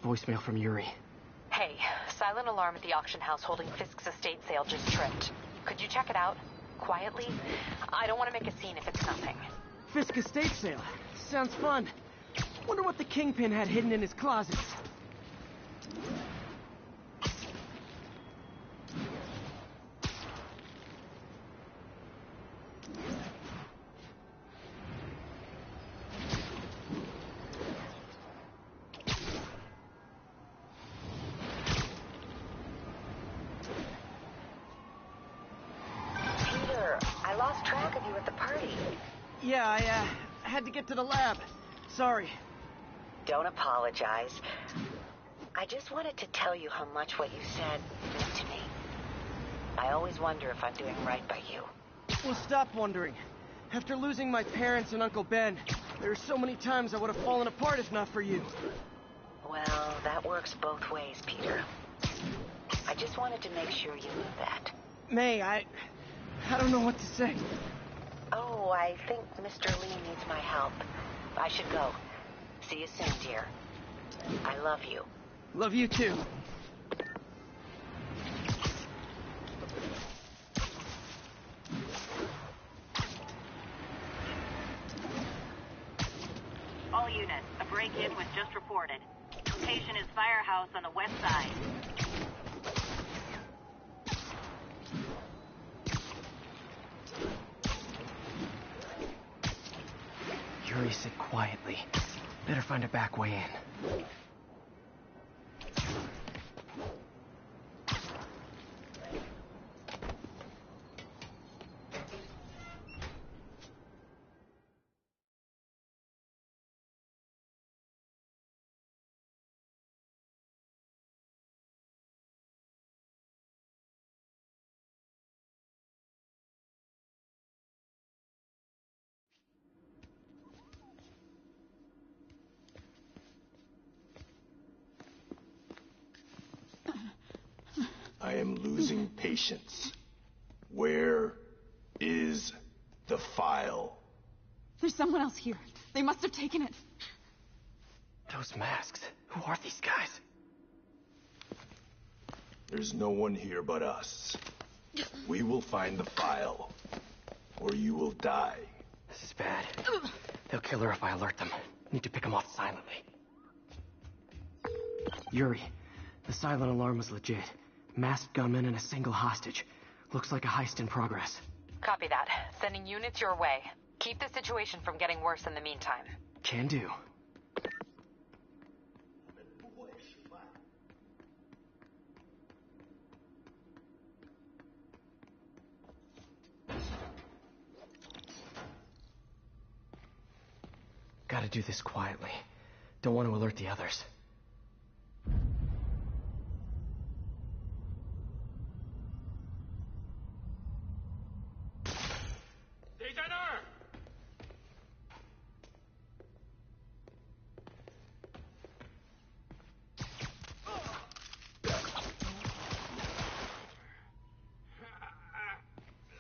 voicemail from Yuri. Hey, silent alarm at the auction house holding Fisk's estate sale just tripped. Could you check it out? Quietly? I don't want to make a scene if it's nothing. Fisk estate sale. Sounds fun. Wonder what the Kingpin had hidden in his closets. Yeah, I had to get to the lab. Sorry. Don't apologize. I just wanted to tell you how much what you said meant to me. I always wonder if I'm doing right by you. Well, stop wondering. After losing my parents and Uncle Ben, there are so many times I would have fallen apart if not for you. Well, that works both ways, Peter. I just wanted to make sure you knew that. May, I don't know what to say. Oh, I think Mr. Lee needs my help. I should go. See you soon, dear. I love you. Love you too. All units, a break-in was just reported. Location is Firehouse on the west side. Yuri said quietly. Better find a back way in. I am losing patience. Where is the file? There's someone else here. They must have taken it. Those masks. Who are these guys? There's no one here but us. We will find the file, or you will die. This is bad. They'll kill her if I alert them. Need to pick them off silently. Yuri, the silent alarm was legit. Masked gunmen and a single hostage. Looks like a heist in progress. Copy that. Sending units your way. Keep the situation from getting worse in the meantime. Can do. Gotta do this quietly. Don't want to alert the others.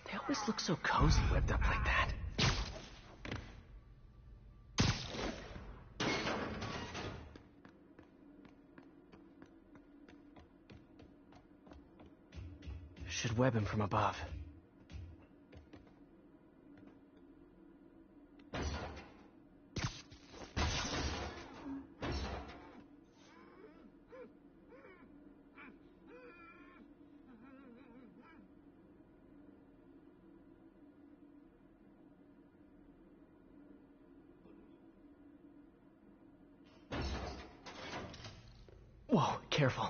They always look so cozy whipped up like that. Should web him from above. Whoa, careful.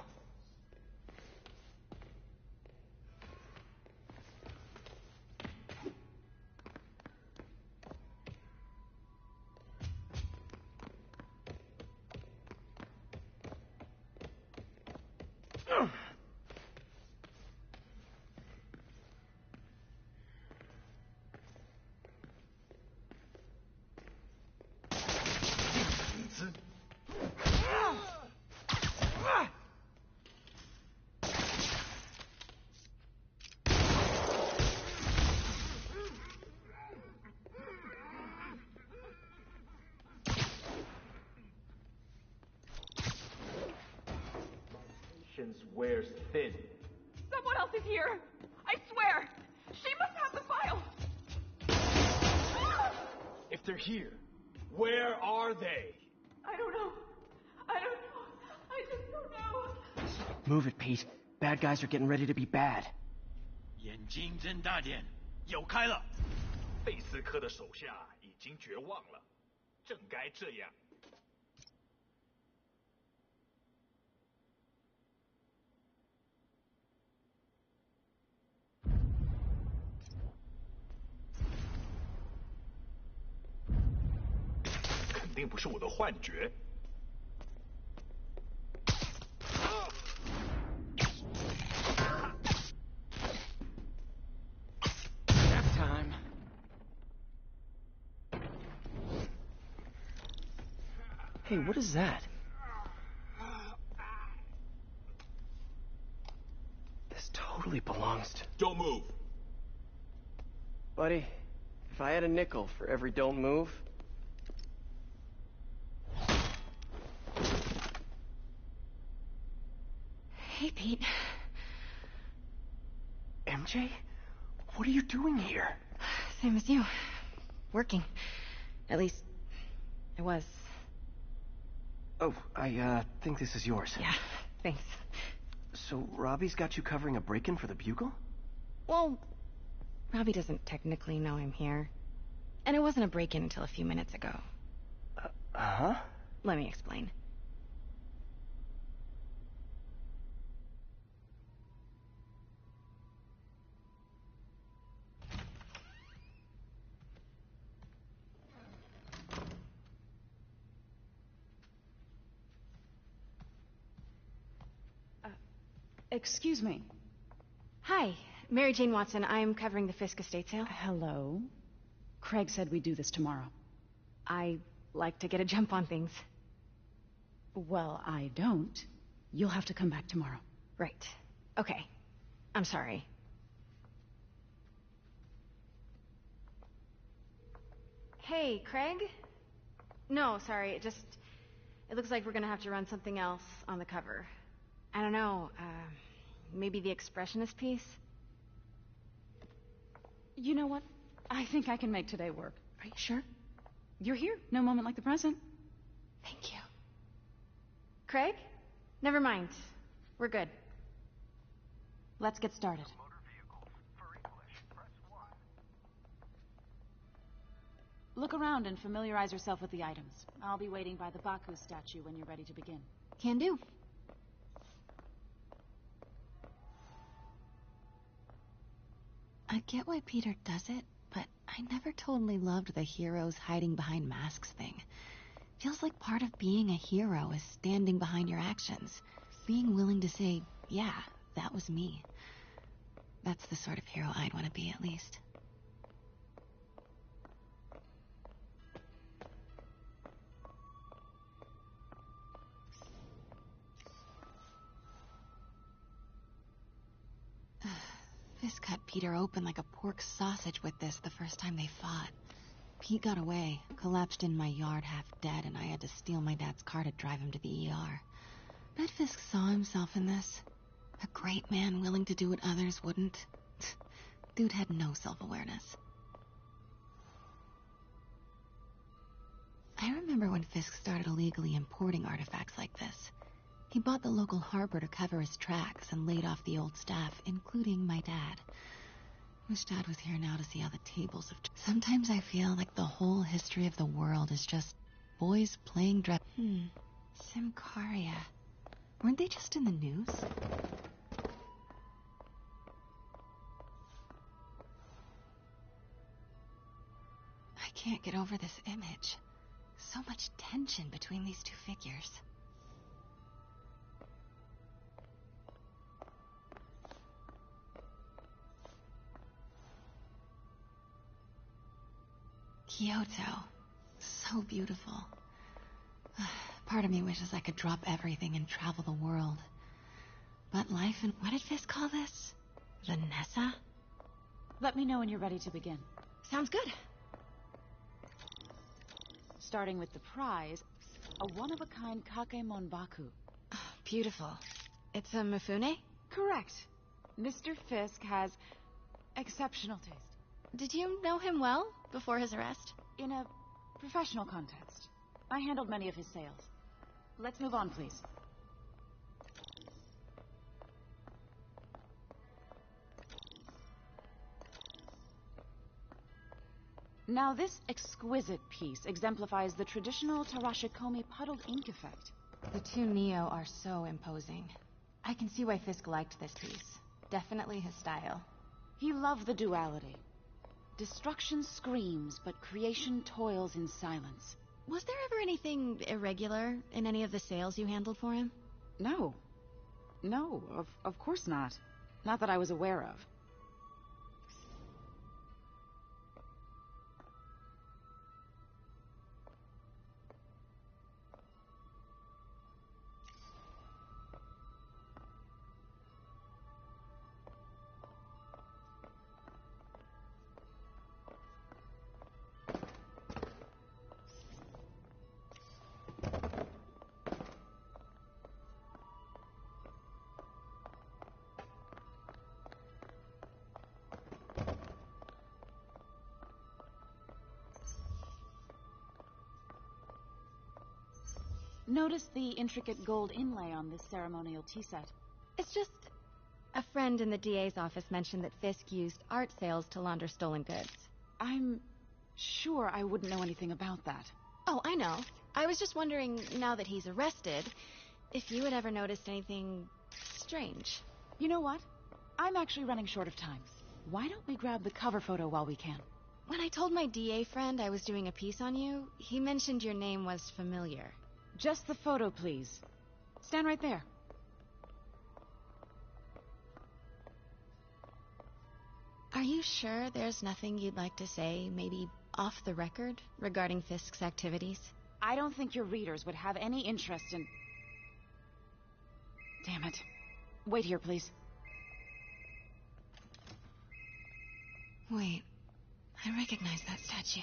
evidence wears thin. Someone else is here. I swear. She must have the file. If they're here, where are they? I don't know. I just don't know. Move it, Pete. Bad guys are getting ready to be bad. 眼睛睁大点，有开了。贝斯科的手下已经绝望了，正该这样。肯定不是我的幻觉。Nap time. Hey, what is that? This totally belongs to... Don't move. Buddy, if I had a nickel for every don't move... Hey, Pete. MJ? What are you doing here? Same as you. Working. At least, I was. Oh, I think this is yours. Yeah, thanks. So, Robbie's got you covering a break-in for the Bugle? Well, Robbie doesn't technically know I'm here. And it wasn't a break-in until a few minutes ago. Uh-huh? Let me explain. Excuse me. Hi, Mary Jane Watson. I'm covering the Fisk estate sale. Hello. Craig said we'd do this tomorrow. I like to get a jump on things. Well, I don't. You'll have to come back tomorrow. Right. Okay. I'm sorry. Hey, Craig? No, sorry. It looks like we're gonna have to run something else on the cover. I don't know, maybe the expressionist piece? You know what? I think I can make today work. Are you sure? You're here. No moment like the present. Thank you. Craig? Never mind. We're good. Let's get started. Look around and familiarize yourself with the items. I'll be waiting by the Baku statue when you're ready to begin. Can do. I get why Peter does it, but I never totally loved the heroes hiding behind masks thing. Feels like part of being a hero is standing behind your actions. Being willing to say, yeah, that was me. That's the sort of hero I'd want to be, at least. Fisk cut Peter open like a pork sausage with this the first time they fought. Pete got away, collapsed in my yard half dead, and I had to steal my dad's car to drive him to the ER. Bet Fisk saw himself in this. A great man willing to do what others wouldn't. Dude had no self-awareness. I remember when Fisk started illegally importing artifacts like this. He bought the local harbor to cover his tracks and laid off the old staff, including my dad. Wish Dad was here now to see how the tables have... Sometimes I feel like the whole history of the world is just boys playing Simcaria. Weren't they just in the news? I can't get over this image. So much tension between these two figures. Kyoto. So beautiful. Part of me wishes I could drop everything and travel the world. But life and... What did Fisk call this? Vanessa? Let me know when you're ready to begin. Sounds good. Starting with the prize, a one-of-a-kind Kakemon Baku. Oh, beautiful. It's a Mifune? Correct. Mr. Fisk has exceptional taste. Did you know him well before his arrest? In a professional context, I handled many of his sales. Let's move on, please. Now, this exquisite piece exemplifies the traditional Tarashikomi puddled ink effect. The two Neo are so imposing. I can see why Fisk liked this piece. Definitely his style. He loved the duality. Destruction screams, but creation toils in silence. Was there ever anything irregular in any of the sales you handled for him? No. No, of course not. Not that I was aware of. Notice the intricate gold inlay on this ceremonial tea set. It's just... A friend in the DA's office mentioned that Fisk used art sales to launder stolen goods. I'm sure I wouldn't know anything about that. Oh, I know. I was just wondering, now that he's arrested, if you had ever noticed anything strange. You know what? I'm actually running short of time. Why don't we grab the cover photo while we can? When I told my DA friend I was doing a piece on you, he mentioned your name was familiar. Just the photo, please. Stand right there. Are you sure there's nothing you'd like to say, maybe off the record, regarding Fisk's activities? I don't think your readers would have any interest in... Damn it. Wait here, please. Wait. I recognize that statue.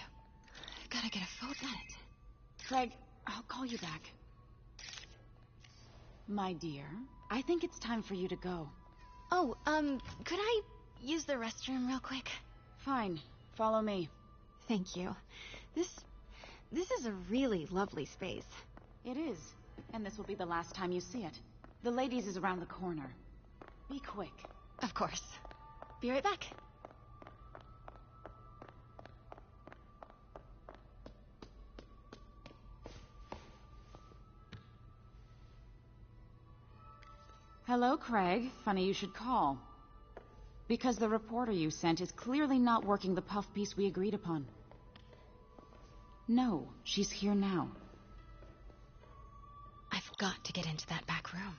I've gotta get a photo at it. Craig, I'll call you back. My dear, I think it's time for you to go. Oh, could I use the restroom real quick? Fine. Follow me. Thank you. This is a really lovely space. It is. And this will be the last time you see it. The ladies is around the corner. Be quick. Of course. Be right back. Hello, Craig. Funny you should call. Because the reporter you sent is clearly not working the puff piece we agreed upon. No, she's here now. I've got to get into that back room.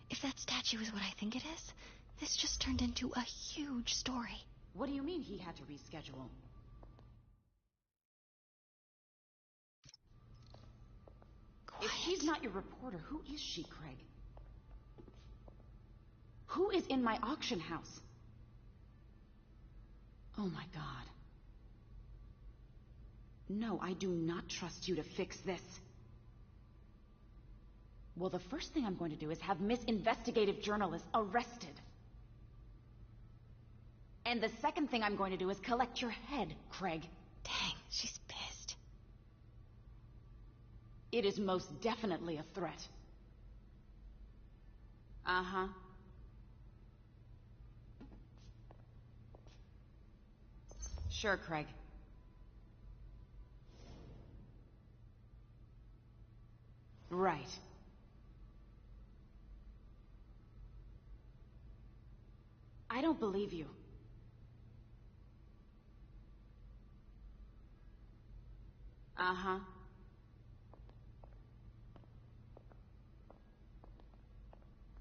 If that statue is what I think it is, this just turned into a huge story. What do you mean he had to reschedule? Quiet. If she's not your reporter, who is she, Craig? Who is in my auction house? Oh my God. No, I do not trust you to fix this. Well, the first thing I'm going to do is have Miss Investigative Journalist arrested. And the second thing I'm going to do is collect your head, Craig. Dang, she's pissed. It is most definitely a threat. Uh-huh. Sure, Craig. Right. I don't believe you. Uh-huh.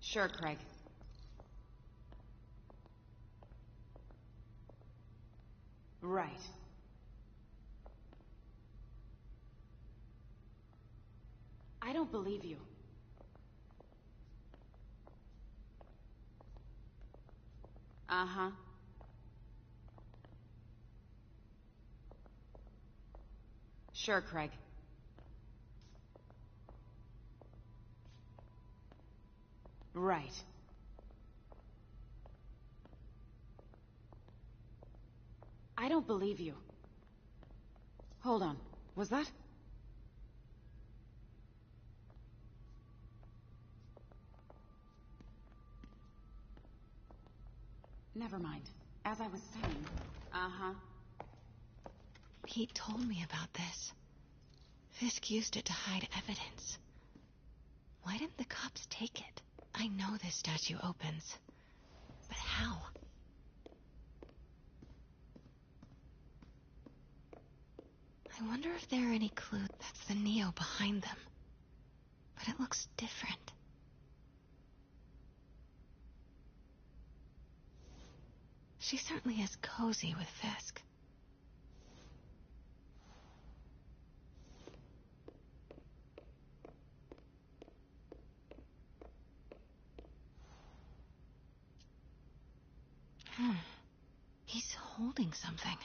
Sure, Craig. Right. I don't believe you. Uh-huh. Sure, Craig. Right. I don't believe you. Hold on. Was that? Never mind. As I was saying... Uh-huh. Pete told me about this. Fisk used it to hide evidence. Why didn't the cops take it? I know this statue opens. But how? I wonder if there are any clues that's the Neo behind them. But it looks different. She certainly is cozy with Fisk. He's holding something.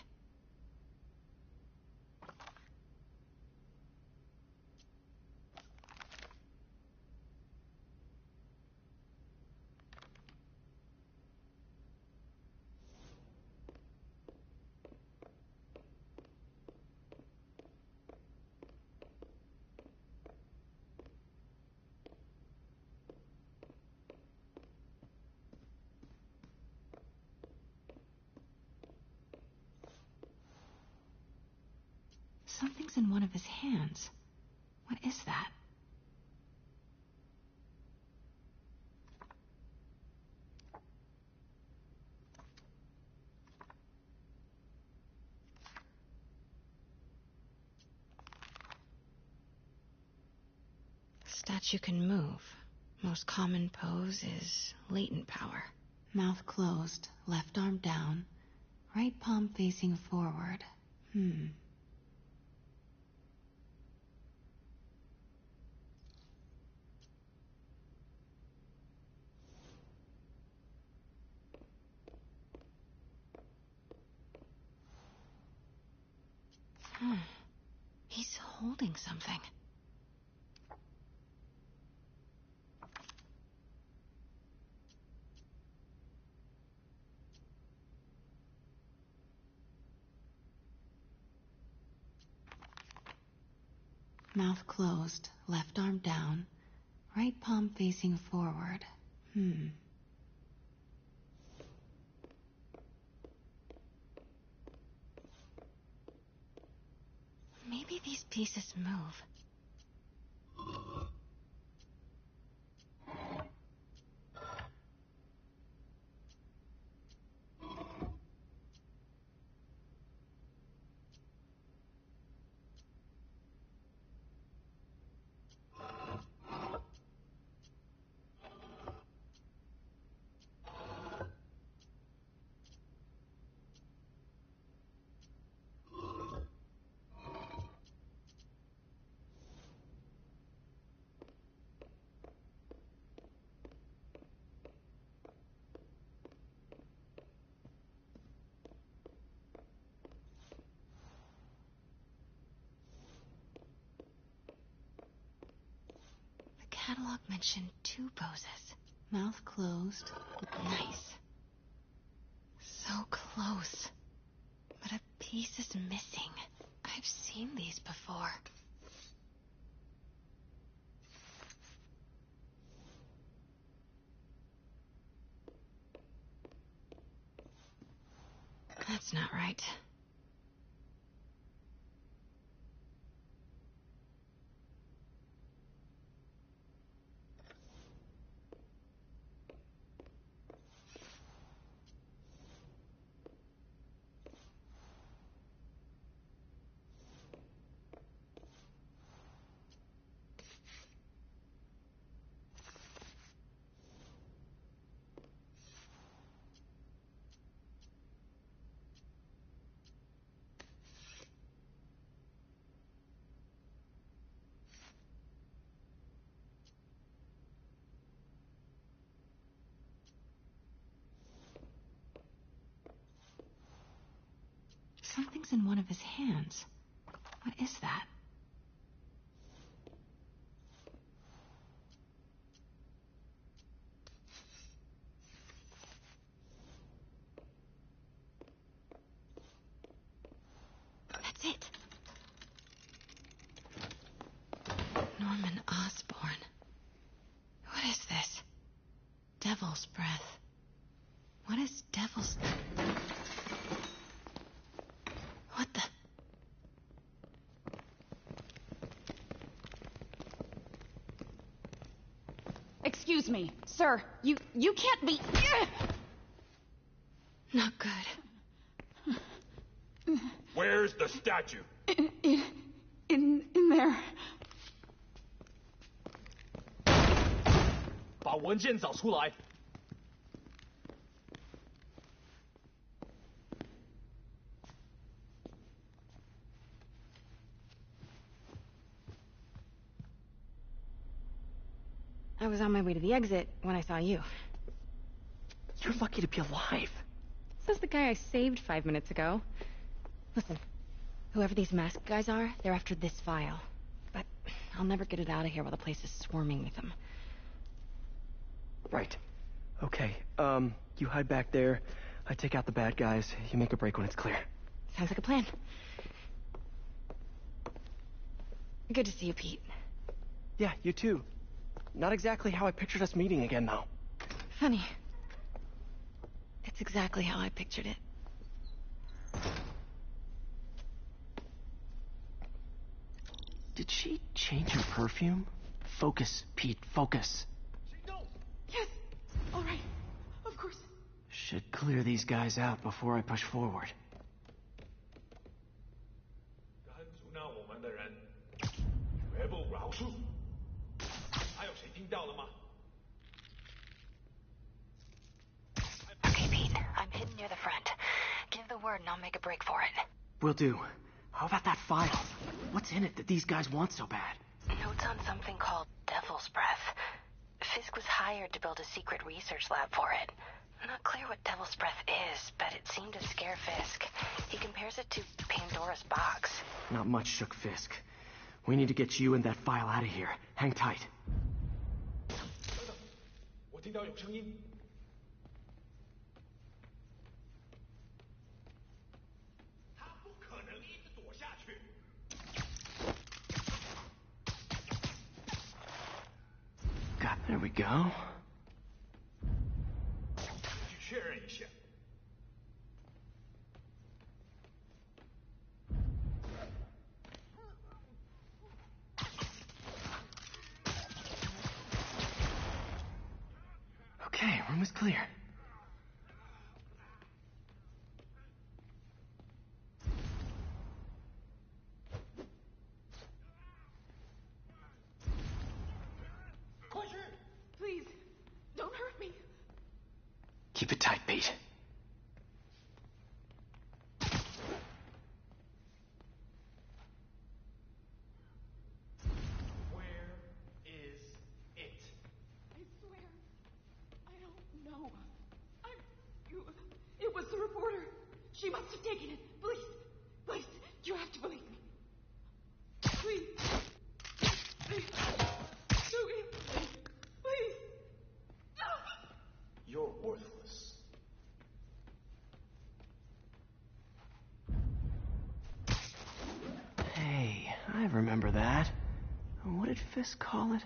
Something's in one of his hands. What is that? Statue can move. Most common pose is latent power. Mouth closed, left arm down, right palm facing forward. He's holding something. Mouth closed, left arm down, right palm facing forward. Maybe these pieces move. The catalog mentioned 2 poses. Mouth closed. Nice. So close. But a piece is missing. I've seen these before. That's not right. Something's in one of his hands. What is that? Devil's breath. What is devil's... What the... Excuse me, sir. You can't be... Not good. Where's the statue? In there. 把文件找出来。 I was on my way to the exit when I saw you. You're lucky to be alive. Says the guy I saved 5 minutes ago. Listen, whoever these masked guys are, they're after this file. But I'll never get it out of here while the place is swarming with them. Right. Okay, you hide back there. I take out the bad guys. You make a break when it's clear. Sounds like a plan. Good to see you, Pete. Yeah, you too. Not exactly how I pictured us meeting again, though. Funny. It's exactly how I pictured it. Did she change her perfume? Focus, Pete, focus. Yes. All right. Of course. Should clear these guys out before I push forward. 敢阻挠我们的人，绝不饶恕。还有谁听到了吗？ Okay, Pete. I'm hidden near the front. Give the word and I'll make a break for it. Will do. How about that file? What's in it that these guys want so bad? Notes on something called Devil's Breath. Fisk was hired to build a secret research lab for it. Not clear what Devil's Breath is, but it seemed to scare Fisk. He compares it to Pandora's box. Not much shook Fisk. We need to get you and that file out of here. Hang tight. 等等，我听到有声音。他不可能一直躲下去。 God, there we go. 去确认一下。 Okay, room is clear. Please, don't hurt me. Keep it tight, Pete. Where is it? I swear, I don't know. It was the reporter. She must have taken it. Please, you have to believe me. Please. Please. You're worthless. Hey, I remember that. What did Fisk call it?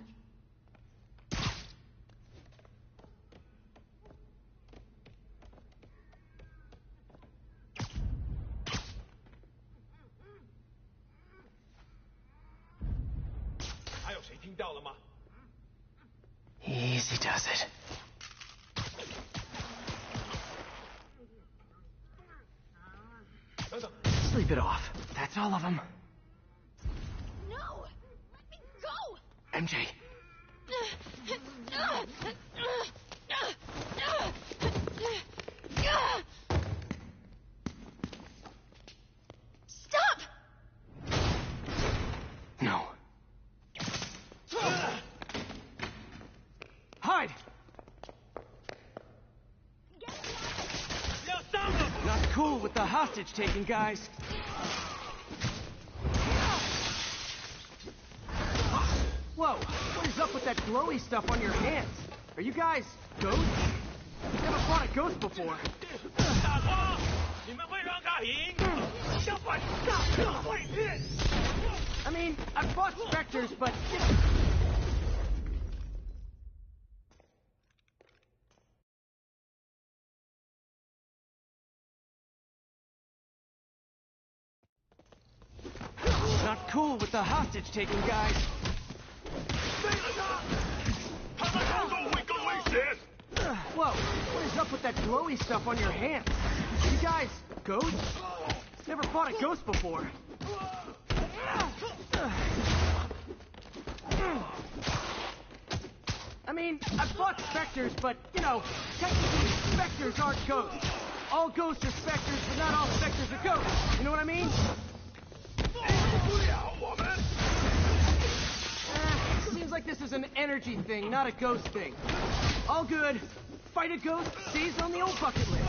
Easy does it. Sleep it off. That's all of them. No! Let me go! MJ. Stop! No. Hide! Not cool with the hostage-taking, guys. Whoa, what is up with that glowy stuff on your hands? Are you guys ghosts? Never fought a ghost before. I mean, I've fought specters, but... cool with the hostage-taking guys. Whoa, what is up with that glowy stuff on your hands? You guys, ghosts? Never fought a ghost before. I mean, I've fought specters, but, you know, technically specters aren't ghosts. All ghosts are specters, but not all specters are ghosts. You know what I mean? Seems like this is an energy thing, not a ghost thing. All good. Fight a ghost stays on the old bucket list.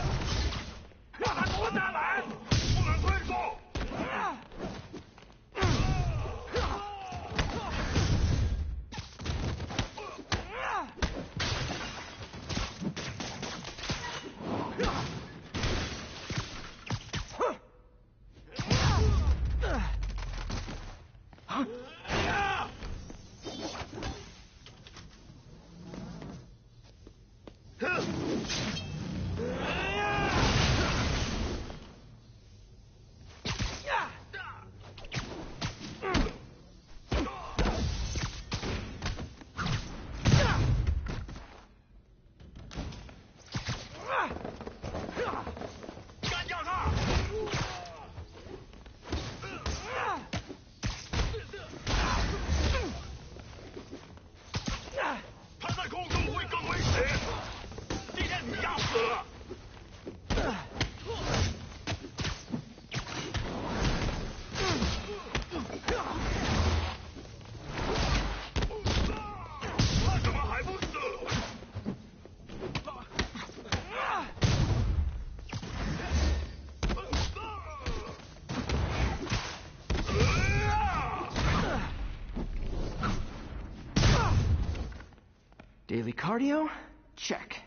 Daily cardio? Check.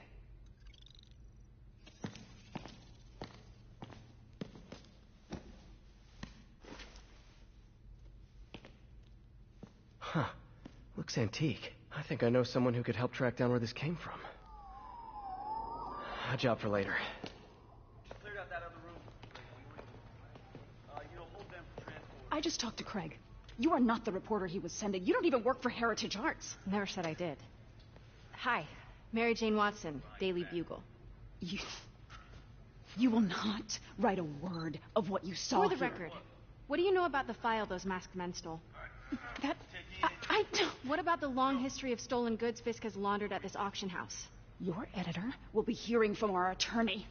Huh. Looks antique. I think I know someone who could help track down where this came from. A job for later. Cleared out that other room. Hold them for transport. I just talked to Craig. You are not the reporter he was sending. You don't even work for Heritage Arts. Never said I did. Hi, Mary Jane Watson, Daily Bugle. You will not write a word of what you saw For the here. record, what do you know about the file those masked men stole? That... I don't... What about the long history of stolen goods Fisk has laundered at this auction house? Your editor will be hearing from our attorney.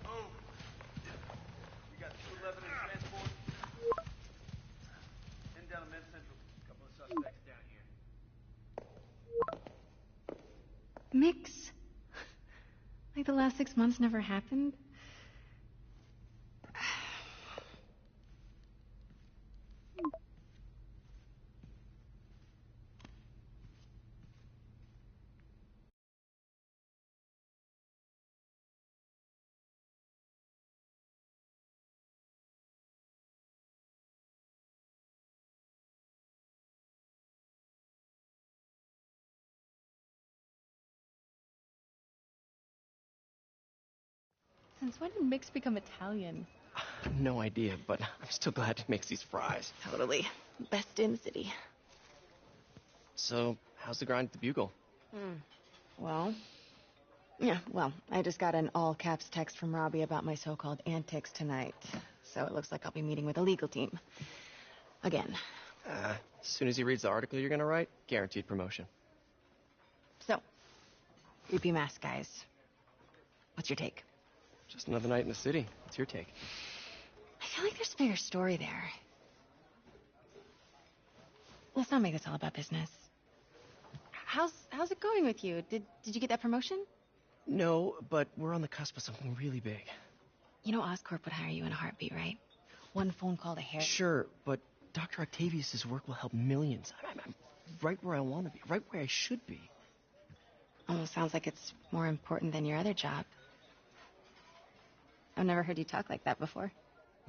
Move. We got 211 in transport. Heading down to Men's Central. A couple of suspects down here. Mix? Like the last 6 months never happened? Since when did Mix become Italian? No idea, but I'm still glad he makes these fries. Totally. Best in the city. So, how's the grind at the Bugle? Well, I just got an all-caps text from Robbie about my so-called antics tonight. So it looks like I'll be meeting with the legal team. Again. As soon as he reads the article you're gonna write, guaranteed promotion. So, creepy mask guys. What's your take? Just another night in the city. What's your take? I feel like there's a bigger story there. Let's not make this all about business. How's it going with you? Did you get that promotion? No, but we're on the cusp of something really big. You know Oscorp would hire you in a heartbeat, right? One phone call to Harry. Sure, but Dr. Octavius' work will help millions. I'm right where I want to be, right where I should be. Almost sounds like it's more important than your other job. I've never heard you talk like that before.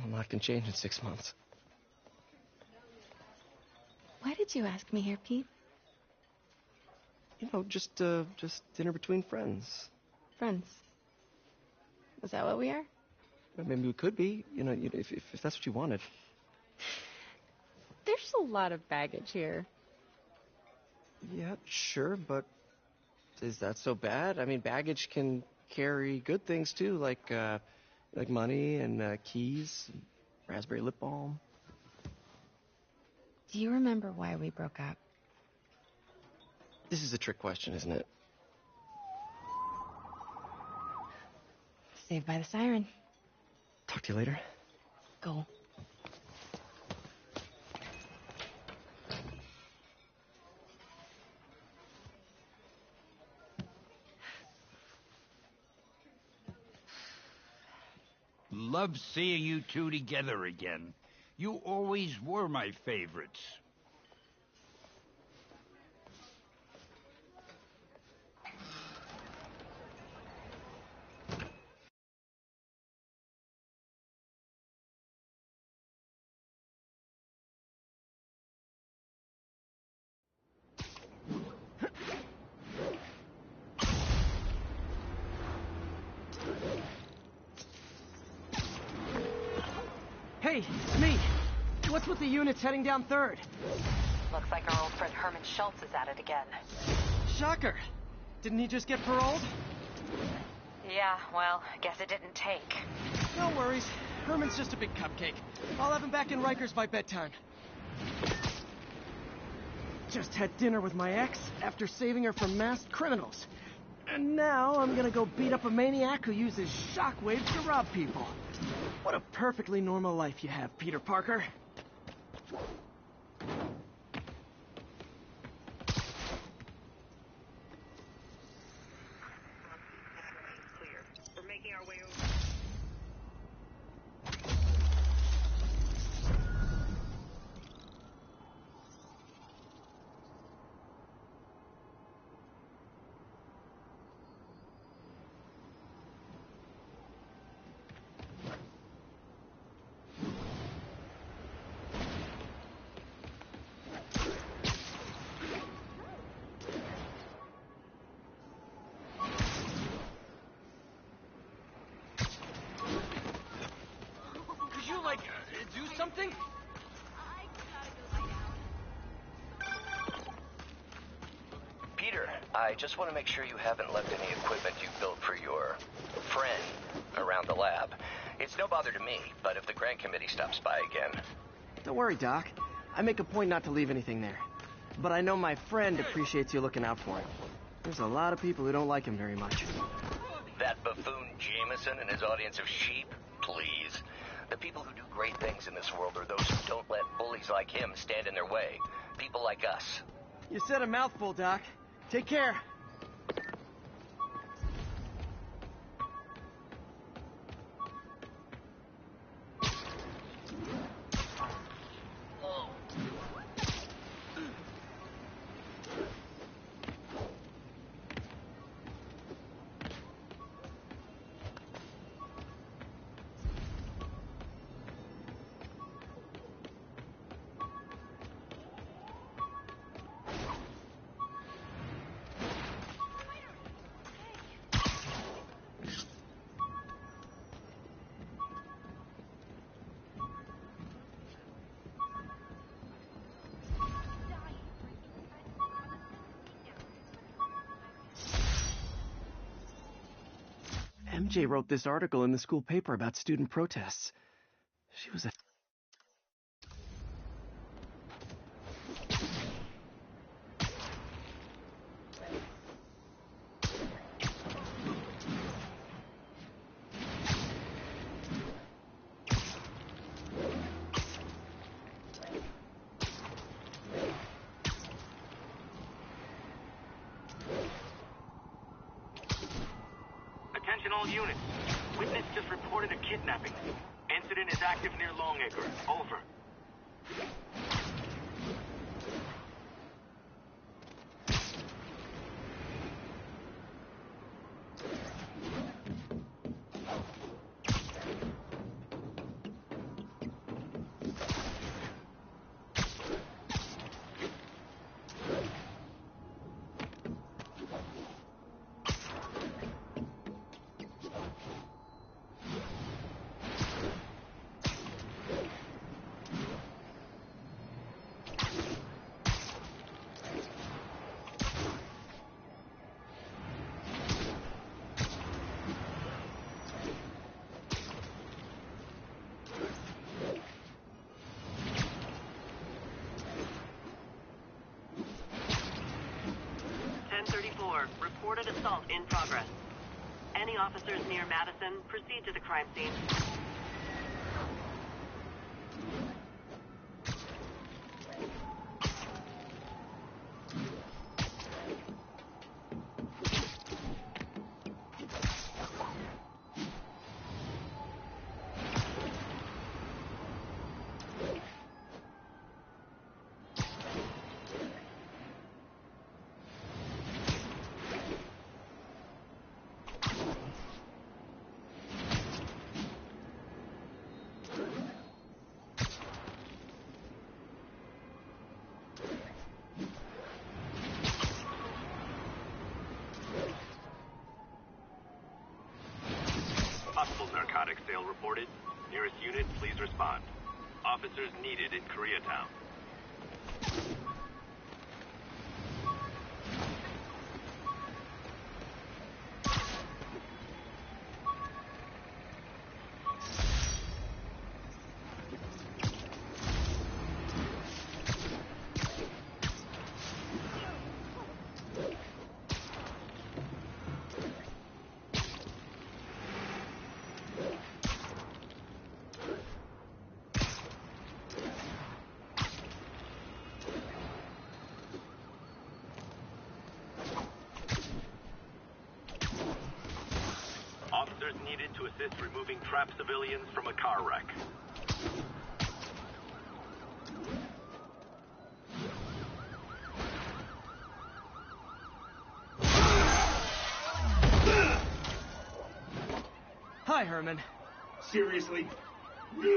A lot can change in 6 months. Why did you ask me here, Pete? You know, just dinner between friends. Friends. Is that what we are? Well, maybe we could be, if that's what you wanted. There's a lot of baggage here. Yeah, sure, but is that so bad? I mean, baggage can carry good things too, like money and keys, raspberry lip balm. Do you remember why we broke up? This is a trick question, isn't it? Saved by the siren. Talk to you later. Go. Love seeing you two together again. You always were my favorites. Hey, it's me. What's with the units heading down 3rd? Looks like our old friend Herman Schultz is at it again. Shocker. Didn't he just get paroled? Yeah, well, guess it didn't take. No worries. Herman's just a big cupcake. I'll have him back in Rikers by bedtime. Just had dinner with my ex after saving her from masked criminals. And now I'm gonna go beat up a maniac who uses shockwaves to rob people. What a perfectly normal life you have, Peter Parker. Clear. We're making our way over. Could you, do something? Peter, I just want to make sure you haven't left any equipment you built for your friend around the lab. It's no bother to me, but if the grant committee stops by again... Don't worry, Doc. I make a point not to leave anything there. But I know my friend appreciates you looking out for him. There's a lot of people who don't like him very much. That buffoon Jameson and his audience of sheep? Please. The people who do great things in this world are those who don't let bullies like him stand in their way. People like us. You said a mouthful, Doc. Take care. MJ wrote this article in the school paper about student protests. She was a... Attention all units. Witness just reported a kidnapping. Incident is active near Longacre. Over. 34, reported assault in progress. Any officers near Madison, proceed to the crime scene. Possible narcotics sale reported. Nearest unit, please respond. Officers needed in Koreatown. Officers needed to assist removing trapped civilians from a car wreck. Hi, Herman. Seriously? Give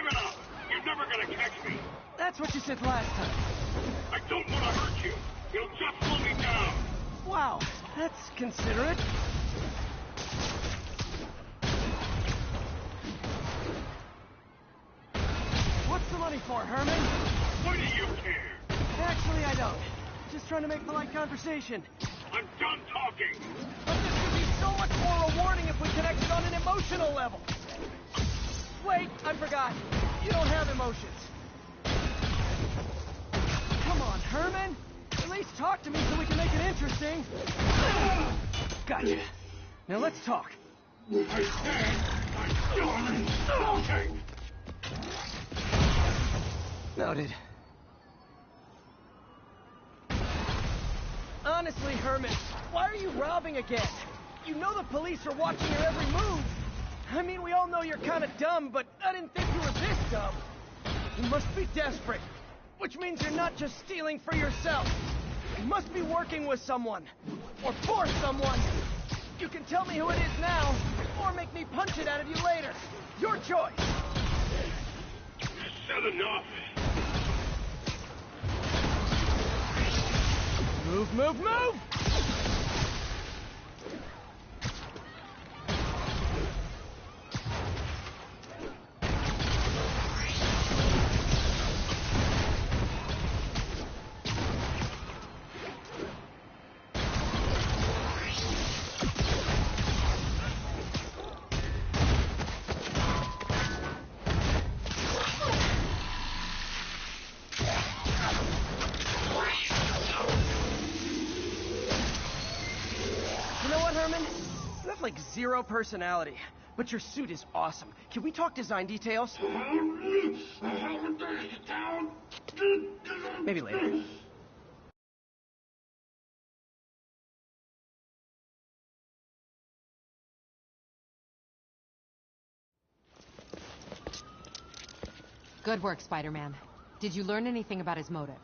it up! You're never gonna catch me! That's what you said last time. I don't want to hurt you! You'll just slow me down! Wow, that's considerate. What's the money for, Herman? Why do you care? Actually, I don't. Just trying to make polite conversation. I'm done talking! But this would be so much more rewarding if we connected on an emotional level. Wait, I forgot. You don't have emotions. Come on, Herman. At least talk to me so we can make it interesting. Gotcha. Now let's talk. I said I'm done talking! Noted. Honestly, Herman, why are you robbing again? You know the police are watching your every move. I mean, we all know you're kind of dumb, but I didn't think you were this dumb. You must be desperate, which means you're not just stealing for yourself. You must be working with someone, or for someone. You can tell me who it is now, or make me punch it out of you later. Your choice. Said enough! Move, move, move! Like zero personality, but your suit is awesome. Can we talk design details? Maybe later. Good work, Spider-Man. Did you learn anything about his motive?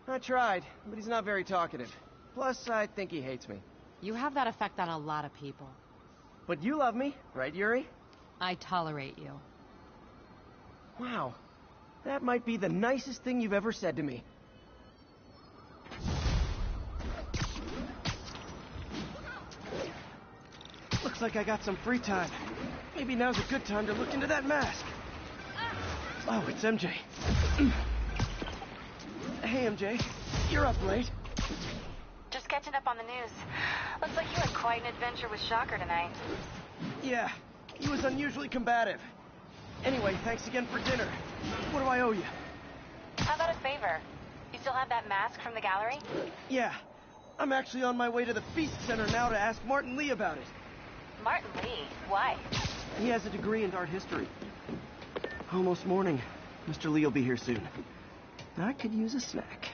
I tried, but he's not very talkative. Plus, I think he hates me. You have that effect on a lot of people. But you love me, right, Yuri? I tolerate you. Wow. That might be the nicest thing you've ever said to me. Looks like I got some free time. Maybe now's a good time to look into that mask. Oh, it's MJ. Hey, MJ. You're up late. Just catching up on the news. Looks like you had quite an adventure with Shocker tonight. Yeah, he was unusually combative. Anyway, thanks again for dinner. What do I owe you? How about a favor? You still have that mask from the gallery? Yeah. I'm actually on my way to the Feast Center now to ask Martin Lee about it. Martin Lee? Why? He has a degree in art history. Almost morning. Mr. Lee will be here soon. I could use a snack.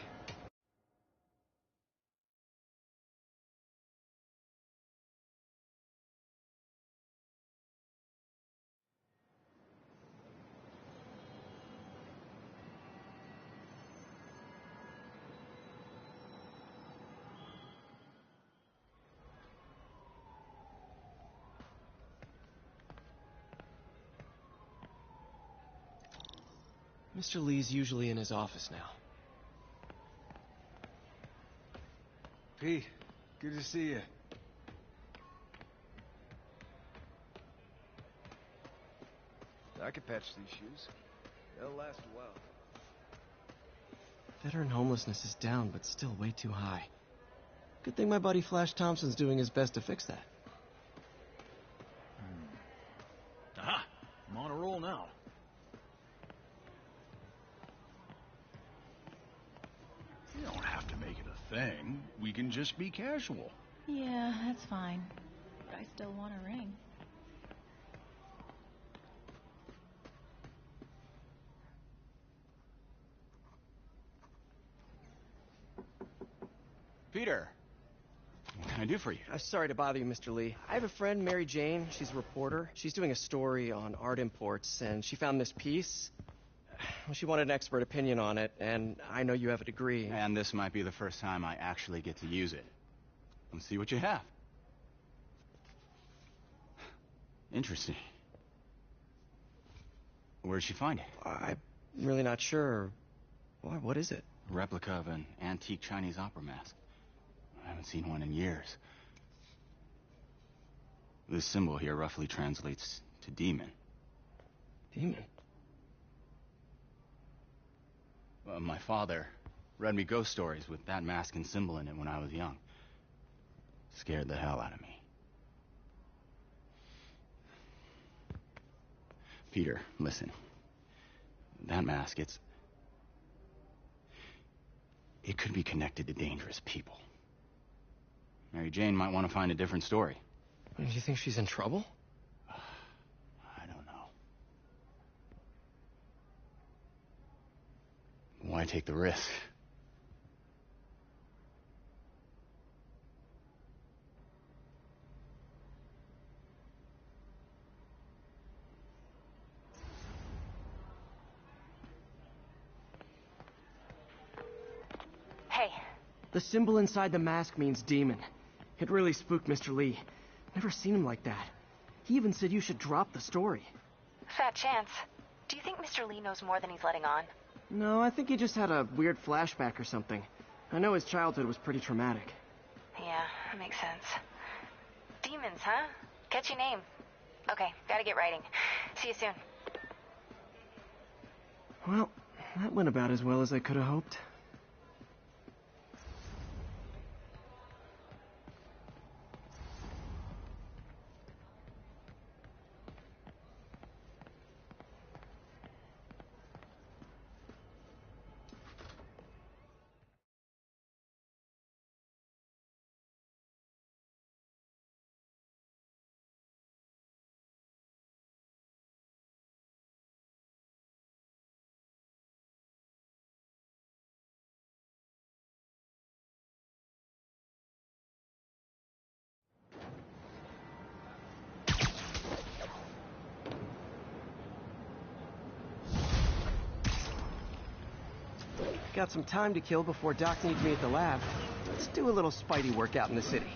Mr. Lee's usually in his office now. P, good to see you. I could patch these shoes. They'll last a while. Veteran homelessness is down, but still way too high. Good thing my buddy Flash Thompson's doing his best to fix that. Aha! I'm on a roll now. You don't have to make it a thing. We can just be casual. Yeah, that's fine. But I still want a ring. Peter, what can I do for you? I'm sorry to bother you, Mr. Lee. I have a friend, Mary Jane. She's a reporter. She's doing a story on art imports, and she found this piece. She wanted an expert opinion on it, and I know you have a degree. And this might be the first time I actually get to use it. Let's see what you have. Interesting. Where'd she find it? I'm really not sure. Why, what is it? A replica of an antique Chinese opera mask. I haven't seen one in years. This symbol here roughly translates to demon. Demon? My father read me ghost stories with that mask and symbol in it when I was young. Scared the hell out of me. Peter, listen. That mask, it could be connected to dangerous people. Mary Jane might want to find a different story. Do you think she's in trouble? I don't know. Why take the risk? Hey. The symbol inside the mask means demon. It really spooked Mr. Lee. Never seen him like that. He even said you should drop the story. Fat chance. Do you think Mr. Lee knows more than he's letting on? No, I think he just had a weird flashback or something. I know his childhood was pretty traumatic. Yeah, that makes sense. Demons, huh? Catchy name. Okay, gotta get writing. See you soon. Well, that went about as well as I could have hoped. Got some time to kill before Doc needs me at the lab. Let's do a little Spidey workout in the city.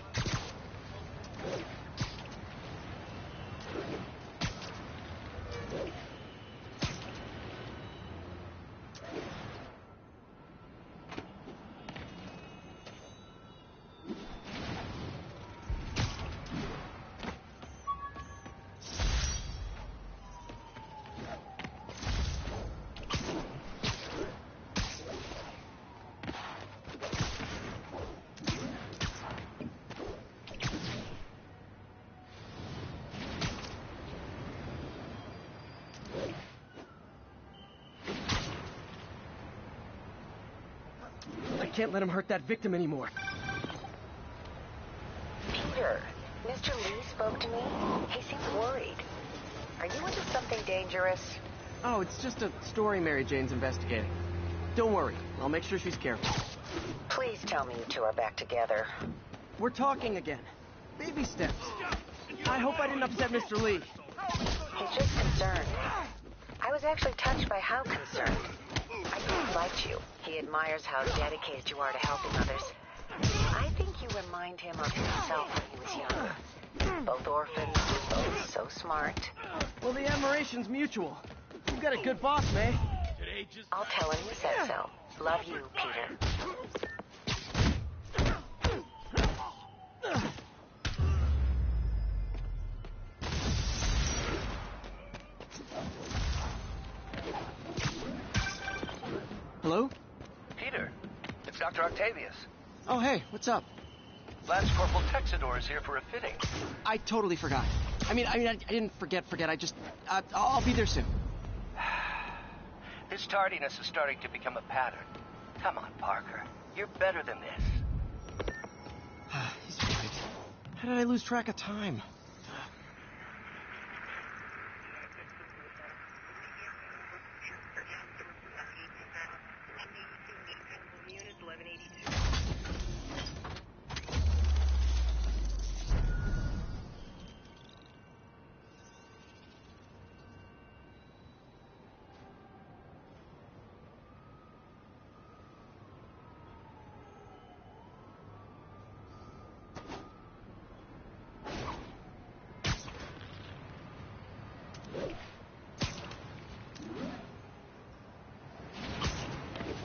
can't let him hurt that victim anymore. Peter, Mr. Lee spoke to me. He seems worried. Are you into something dangerous? Oh, it's just a story Mary Jane's investigating. Don't worry, I'll make sure she's careful. Please tell me you two are back together. We're talking again. Baby steps. I hope I didn't upset Mr. Lee. He's just concerned. I was actually touched by how concerned. I think he liked you. He admires how dedicated you are to helping others. I think you remind him of himself when he was younger. Both orphans, both so smart. Well, the admiration's mutual. You've got a good boss, May. I'll tell him you said so. Love you, Peter. Hello? Peter, it's Dr. Octavius. Oh, hey, what's up? Lance Corporal Texador is here for a fitting. I totally forgot. I didn't forget. I'll be there soon. This tardiness is starting to become a pattern. Come on, Parker. You're better than this. He's right. How did I lose track of time?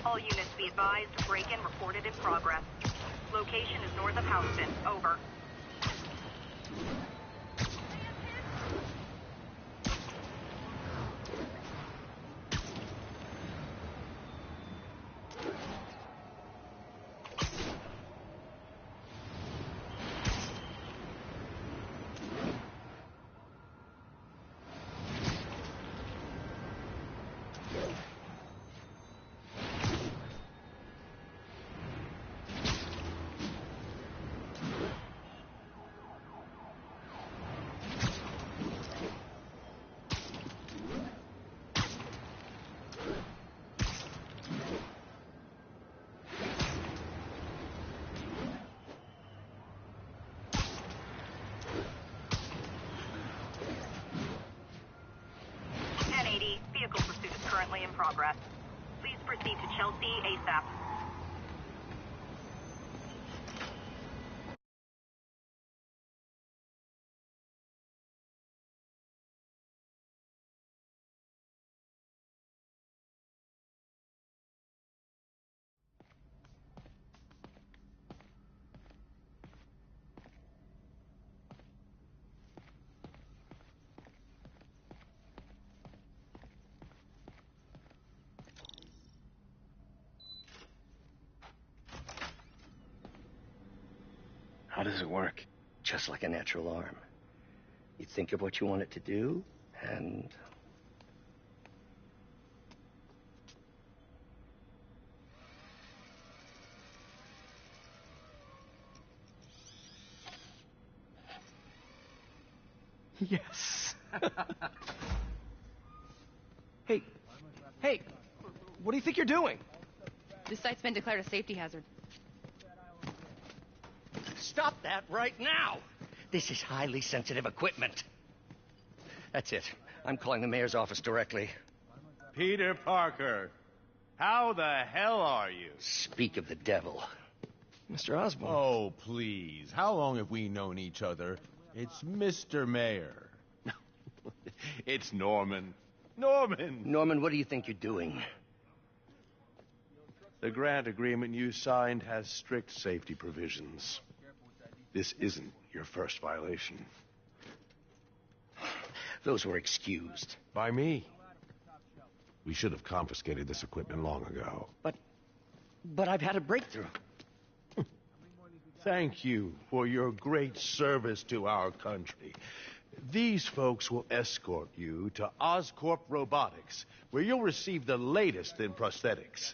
All units be advised, break-in reported in progress. Location is north of Houston. Over. Vehicle pursuit is currently in progress. Please proceed to Chelsea ASAP. How does it work? Just like a natural arm. You think of what you want it to do, and... Yes. Hey, what do you think you're doing? This site's been declared a safety hazard. Stop that right now! This is highly sensitive equipment. That's it. I'm calling the mayor's office directly. Peter Parker, how the hell are you? Speak of the devil. Mr. Osborn. Oh, please. How long have we known each other? It's Mr. Mayor. It's Norman. Norman, what do you think you're doing? The grant agreement you signed has strict safety provisions. This isn't your first violation. Those were excused. By me. We should have confiscated this equipment long ago. But I've had a breakthrough. Thank you for your great service to our country. These folks will escort you to Oscorp Robotics, where you'll receive the latest in prosthetics.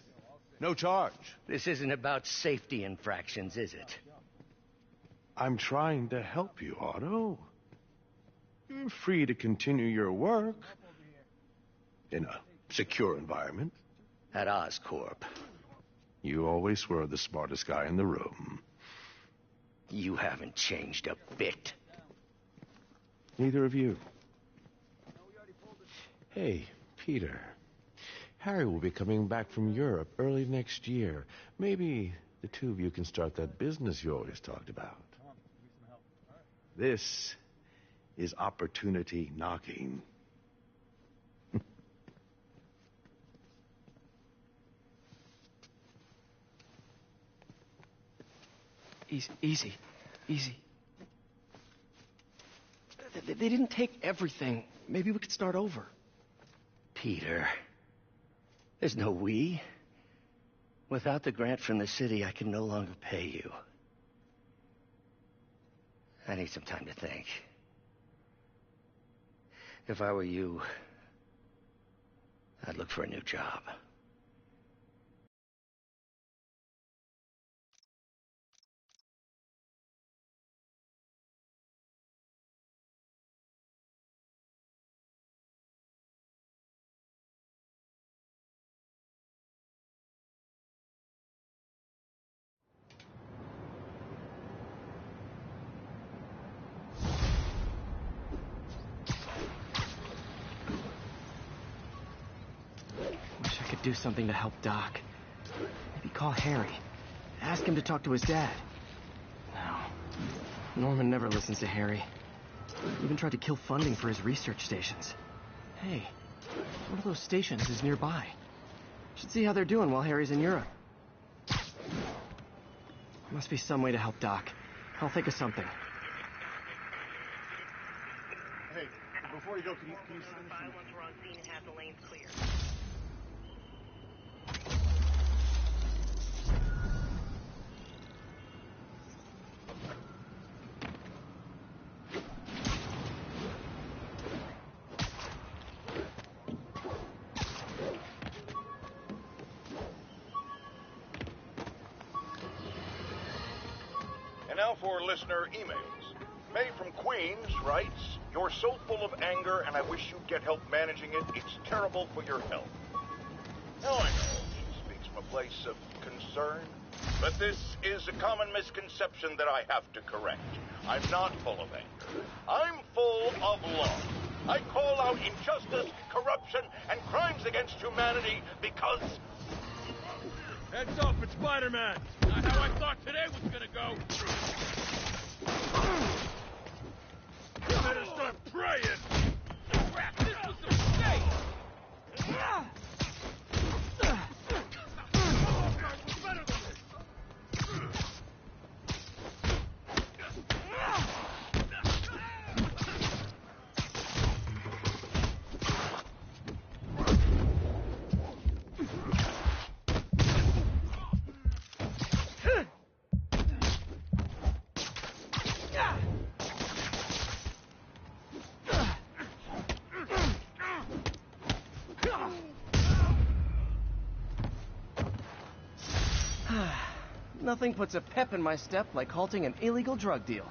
No charge. This isn't about safety infractions, is it? I'm trying to help you, Otto. You're free to continue your work in a secure environment. At Oscorp. You always were the smartest guy in the room. You haven't changed a bit. Neither of you. Hey, Peter. Harry will be coming back from Europe early next year. Maybe the two of you can start that business you always talked about. This is opportunity knocking. Easy. They didn't take everything. Maybe we could start over. Peter, there's no we. Without the grant from the city, I can no longer pay you. I need some time to think. If I were you, I'd look for a new job. Wish I could do something to help Doc. Maybe call Harry. Ask him to talk to his dad. No. Norman never listens to Harry. He even tried to kill funding for his research stations. Hey, one of those stations is nearby. Should see how they're doing while Harry's in Europe. Must be some way to help Doc. I'll think of something. Hey, before you go, can you Once we're on scene and have the lanes clear. And now for listener emails. May from Queens writes, "You're so full of anger and I wish you'd get help managing it. It's terrible for your health." Now I know he speaks from a place of concern, but this is a common misconception that I have to correct. I'm not full of anger. I'm full of love. I call out injustice, corruption, and crimes against humanity because... Heads up, it's Spider-Man. Not how I thought today was gonna go. You better start praying. Crap, this was a mistake. Was better than this. Nothing puts a pep in my step like halting an illegal drug deal.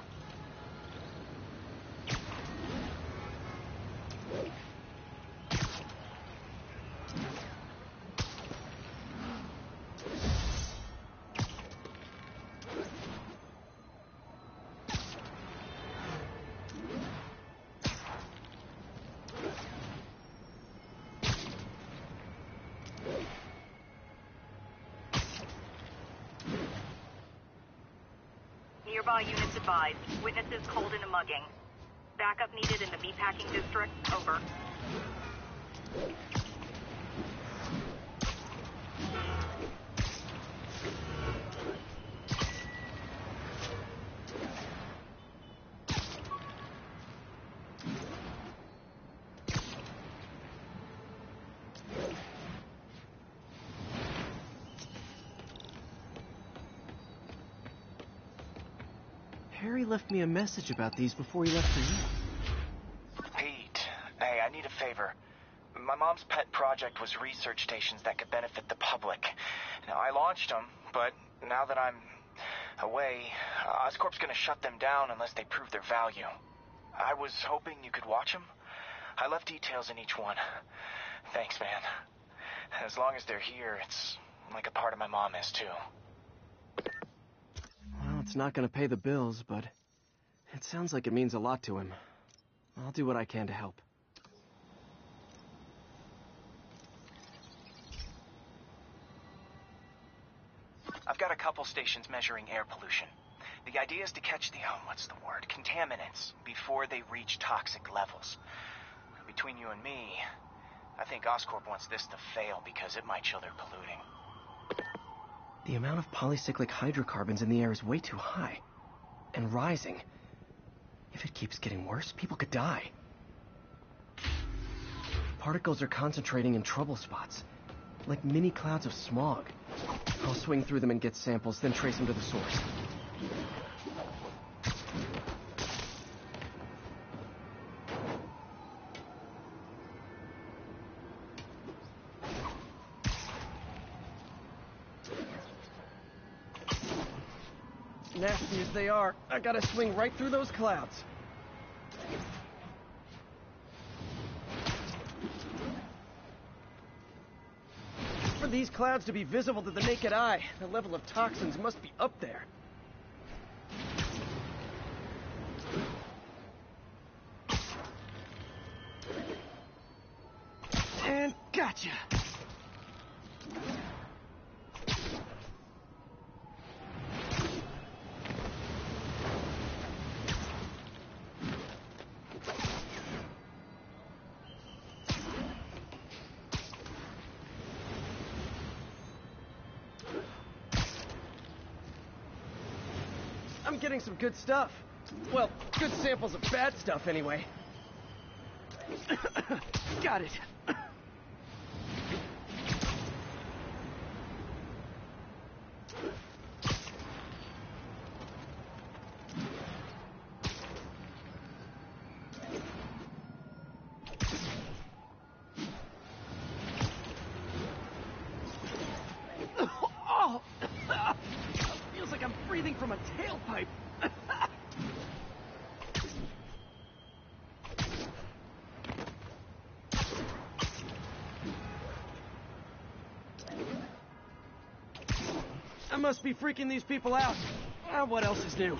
Nearby units advised. Witnesses called in a mugging. Backup needed in the meatpacking district. Over. Harry left me a message about these before he left for you. Pete, hey, I need a favor. My mom's pet project was research stations that could benefit the public. Now, I launched them, but now that I'm away, Oscorp's gonna shut them down unless they prove their value. I was hoping you could watch them. I left details in each one. Thanks, man. As long as they're here, it's like a part of my mom is, too. Well, it's not gonna pay the bills, but it sounds like it means a lot to him. I'll do what I can to help. I've got a couple stations measuring air pollution. The idea is to catch the, contaminants before they reach toxic levels. Between you and me, I think Oscorp wants this to fail because it might show they're polluting. The amount of polycyclic hydrocarbons in the air is way too high. And rising. If it keeps getting worse, people could die. Particles are concentrating in trouble spots, like mini clouds of smog. I'll swing through them and get samples, then trace them to the source. Nasty as they are, I gotta swing right through those clouds. For these clouds to be visible to the naked eye, the level of toxins must be up there. And gotcha! I'm getting some good stuff. Well, good samples of bad stuff, anyway. Got it. Oh! Feels like I'm breathing from a tailpipe. I must be freaking these people out. What else is new?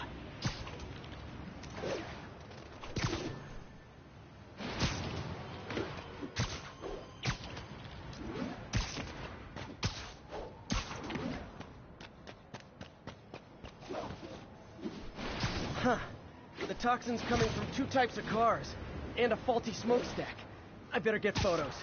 Huh. The toxin's coming from 2 types of cars, and a faulty smokestack. I better get photos.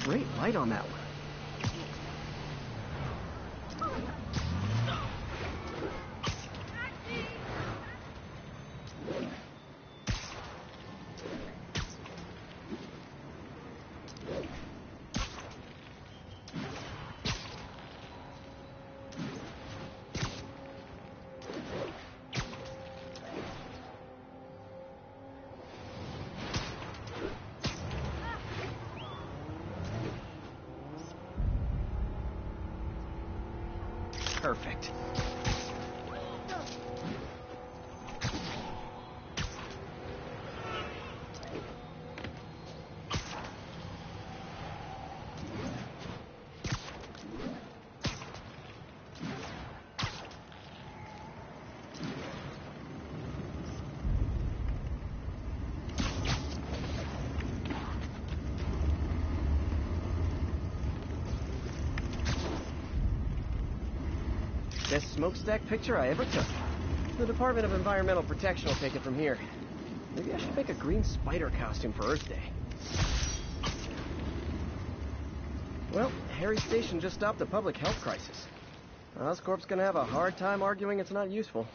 Great light on that one. Perfect. Best smokestack picture I ever took. The Department of Environmental Protection will take it from here. Maybe I should make a green spider costume for Earth Day. Well, Harry's station just stopped a public health crisis. Oscorp's gonna have a hard time arguing it's not useful.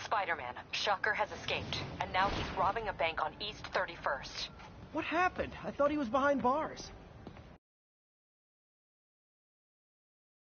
Spider-Man, Shocker has escaped, and now he's robbing a bank on East 31st. What happened? I thought he was behind bars.